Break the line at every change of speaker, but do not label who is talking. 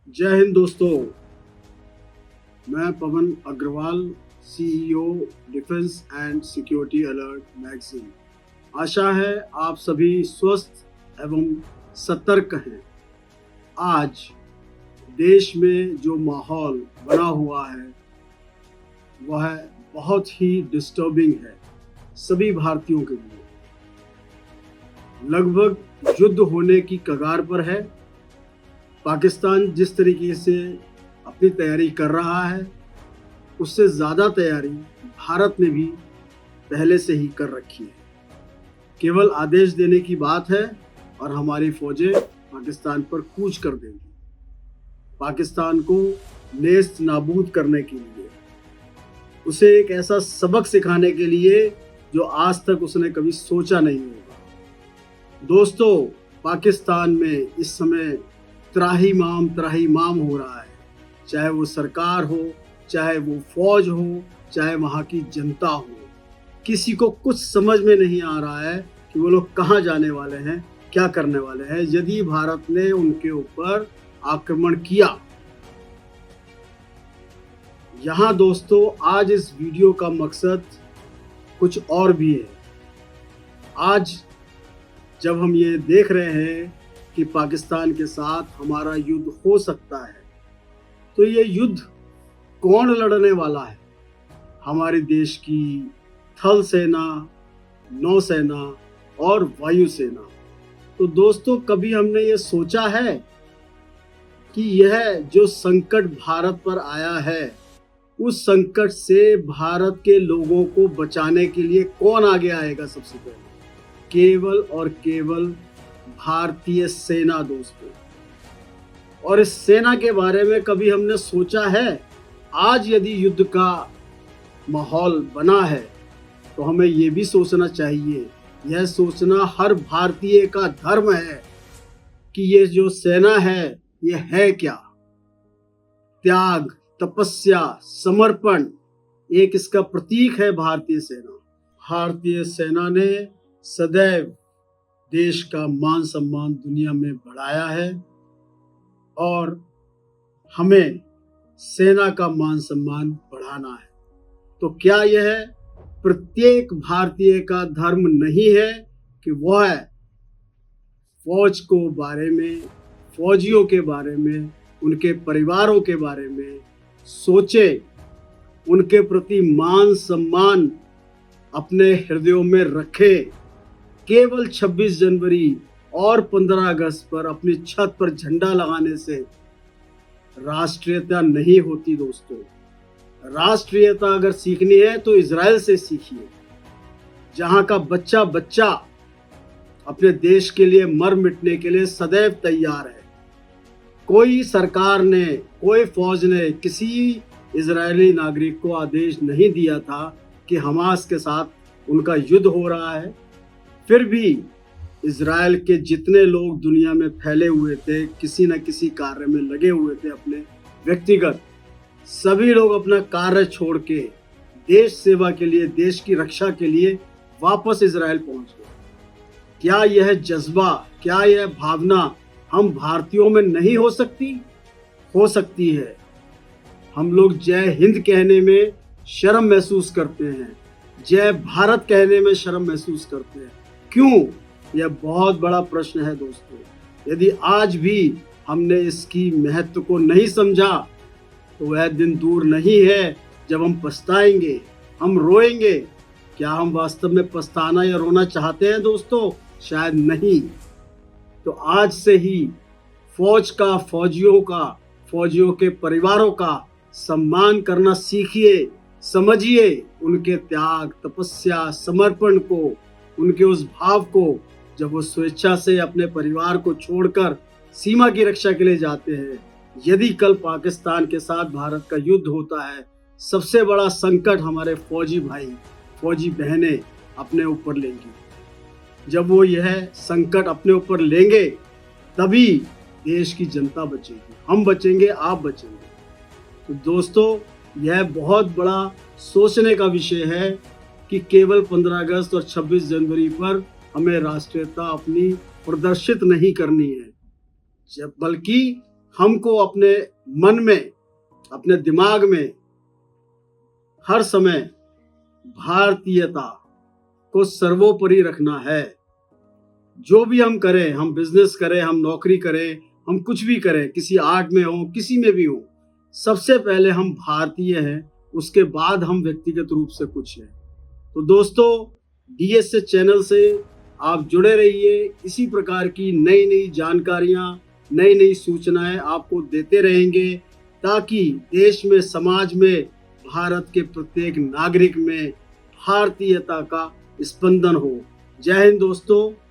जय हिंद दोस्तों। मैं Pawan Agarwal, CEO defence and security alert magazine. आशा है आप सभी स्वस्थ एवं सतर्क हैं। आज देश में जो माहौल बना हुआ है वह बहुत ही डिस्टर्बिंग है सभी भारतीयों के लिए। लगभग युद्ध होने की कगार पर है। पाकिस्तान जिस तरीके से अपनी तैयारी कर रहा है उससे ज़्यादा तैयारी भारत ने भी पहले से ही कर रखी है। केवल आदेश देने की बात है और हमारी फौजें पाकिस्तान पर कूच कर देंगी, पाकिस्तान को नेस्त नाबूद करने के लिए, उसे एक ऐसा सबक सिखाने के लिए जो आज तक उसने कभी सोचा नहीं होगा। दोस्तों, पाकिस्तान में इस समय त्राही माम हो रहा है, चाहे वो सरकार हो, चाहे वो फौज हो, चाहे वहाँ की जनता हो। किसी को कुछ समझ में नहीं आ रहा है कि वो लोग कहाँ जाने वाले हैं, क्या करने वाले हैं यदि भारत ने उनके ऊपर आक्रमण किया। यहाँ दोस्तों, आज इस वीडियो का मकसद कुछ और भी है। आज जब हम ये देख रहे हैं कि पाकिस्तान के साथ हमारा युद्ध हो सकता है, तो ये युद्ध कौन लड़ने वाला है? हमारे देश की थल सेना, नौसेना और वायुसेना। तो दोस्तों, कभी हमने ये सोचा है कि यह जो संकट भारत पर आया है, उस संकट से भारत के लोगों को बचाने के लिए कौन आगे आएगा? सबसे पहले केवल और केवल भारतीय सेना दोस्तों। और इस सेना के बारे में कभी हमने सोचा है? आज यदि युद्ध का माहौल बना है तो हमें ये भी सोचना चाहिए, यह सोचना हर भारतीय का धर्म है कि ये जो सेना है ये है क्या? त्याग, तपस्या, समर्पण एक इसका प्रतीक है भारतीय सेना। भारतीय सेना ने सदैव देश का मान सम्मान दुनिया में बढ़ाया है और हमें सेना का मान सम्मान बढ़ाना है। तो क्या यह प्रत्येक भारतीय का धर्म नहीं है कि वह फौज को बारे में, फौजियों के बारे में, उनके परिवारों के बारे में सोचे, उनके प्रति मान सम्मान अपने हृदयों में रखे। केवल 26 जनवरी और 15 अगस्त पर अपनी छत पर झंडा लगाने से राष्ट्रीयता नहीं होती दोस्तों। राष्ट्रीयता अगर सीखनी है तो इजराइल से सीखिए, जहां का बच्चा बच्चा अपने देश के लिए मर मिटने के लिए सदैव तैयार है। कोई सरकार ने, कोई फौज ने किसी इजरायली नागरिक को आदेश नहीं दिया था कि हमास के साथ उनका युद्ध हो रहा है। फिर भी इजराइल के जितने लोग दुनिया में फैले हुए थे, किसी न किसी कार्य में लगे हुए थे अपने व्यक्तिगत, सभी लोग अपना कार्य छोड़ के देश सेवा के लिए, देश की रक्षा के लिए वापस इजराइल पहुंच गए। क्या यह जज्बा, क्या यह भावना हम भारतीयों में नहीं हो सकती? हो सकती है। हम लोग जय हिंद कहने में शर्म महसूस करते हैं, जय भारत कहने में शर्म महसूस करते हैं। क्यों? यह बहुत बड़ा प्रश्न है दोस्तों। यदि आज भी हमने इसकी महत्व को नहीं समझा तो वह दिन दूर नहीं है जब हम पछताएंगे, हम रोएंगे। क्या हम वास्तव में पछताना या रोना चाहते हैं दोस्तों? शायद नहीं। तो आज से ही फौज का, फौजियों का, फौजियों के परिवारों का सम्मान करना सीखिए, समझिए उनके त्याग, तपस्या, समर्पण को, उनके उस भाव को जब वो स्वेच्छा से अपने परिवार को छोड़कर सीमा की रक्षा के लिए जाते हैं। यदि कल पाकिस्तान के साथ भारत का युद्ध होता है, सबसे बड़ा संकट हमारे फौजी भाई, फौजी बहनें अपने ऊपर लेंगी। जब वो यह संकट अपने ऊपर लेंगे तभी देश की जनता बचेगी, हम बचेंगे, आप बचेंगे। तो दोस्तों, यह बहुत बड़ा सोचने का विषय है कि केवल 15 अगस्त और 26 जनवरी पर हमें राष्ट्रीयता अपनी प्रदर्शित नहीं करनी है, बल्कि हमको अपने मन में, अपने दिमाग में हर समय भारतीयता को सर्वोपरि रखना है। जो भी हम करें, हम बिजनेस करें, हम नौकरी करें, हम कुछ भी करें, किसी आर्ट में हो, किसी में भी हो, सबसे पहले हम भारतीय हैं, उसके बाद हम व्यक्तिगत रूप से कुछ हैं। तो दोस्तों, DSS चैनल से आप जुड़े रहिए। इसी प्रकार की नई नई जानकारियां, नई नई सूचनाएं आपको देते रहेंगे, ताकि देश में, समाज में, भारत के प्रत्येक नागरिक में भारतीयता का स्पंदन हो। जय हिंद दोस्तों।